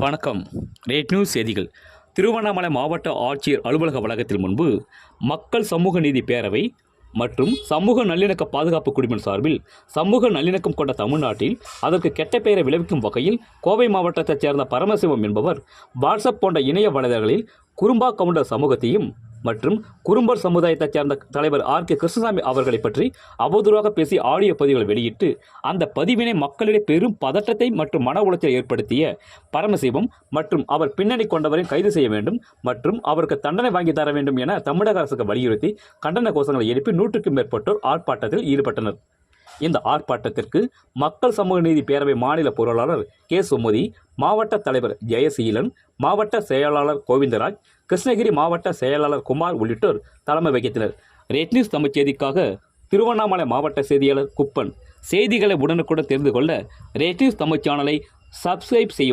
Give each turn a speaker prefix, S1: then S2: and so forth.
S1: வணக்கம். Rate news செய்திகள். திருவண்ணாமலை மாவட்ட ஆட்சியர் அலுவலக வளாகத்தில் முன்பு மக்கள் சமூக நீதி பேரவை மற்றும் சமூக நல்லிணக்க பாதுகாப்பு குழுவின் சார்பில் சமூக நல்லிணக்கம் கொண்ட தமிழ்நாட்டில் அதற்கு கெட்ட பெயரை விளைவிக்கும் வகையில் கோவை மாவட்டத்தைச் சேர்ந்த பரமசிவம் என்பவர் வாட்ஸ்அப் போன்ற இணைய வலைதளங்களில் குறும்பா கவுண்டர் சமூகத்தையும் மற்றும் குறும்பர் சமுதாயத்தைச் சேர்ந்த தலைவர் R.K. கிருஷ்ணசாமி அவர்களை பற்றி அவதூறாக பேசி ஆடியோ பதிவுகளை வெளியிட்டு அந்த பதிவினை மக்களிடையே பெரும் பதட்டத்தை மற்றும் மன உளைச்சலை ஏற்படுத்திய பரமசிவம் மற்றும் அவர் பின்னணி கொண்டவரை கைது செய்ய வேண்டும் மற்றும் அவருக்கு தண்டனை வாங்கி தர வேண்டும் என தமிழக அரசுக்கு வலியுறுத்தி கண்டன கோஷங்களை எழுப்பி 100க்கும் மேற்பட்டோர் ஆர்ப்பாட்டத்தில் ஈடுபட்டனர். இந்த ஆர்ப்பாட்டத்திற்கு மக்கள் சமூக நீதி பேரவை மாநில பொருளாளர் கே. சுமதி, மாவட்ட தலைவர் ஜெயசீலன், மாவட்ட செயலாளர் கோவிந்தராஜ், கிருஷ்ணகிரி மாவட்ட செயலாளர் குமார் உள்ளிட்டோர் தலைமை வகித்தனர். ரேட் நியூஸ் தமிழ் செய்திக்காக திருவண்ணாமலை மாவட்ட செய்தியாளர் குப்பன். செய்திகளை உடனுக்குடன் தெரிந்து கொள்ள ரேட் நியூஸ் தமிழ் சேனலை சப்ஸ்கிரைப் செய்யவும்.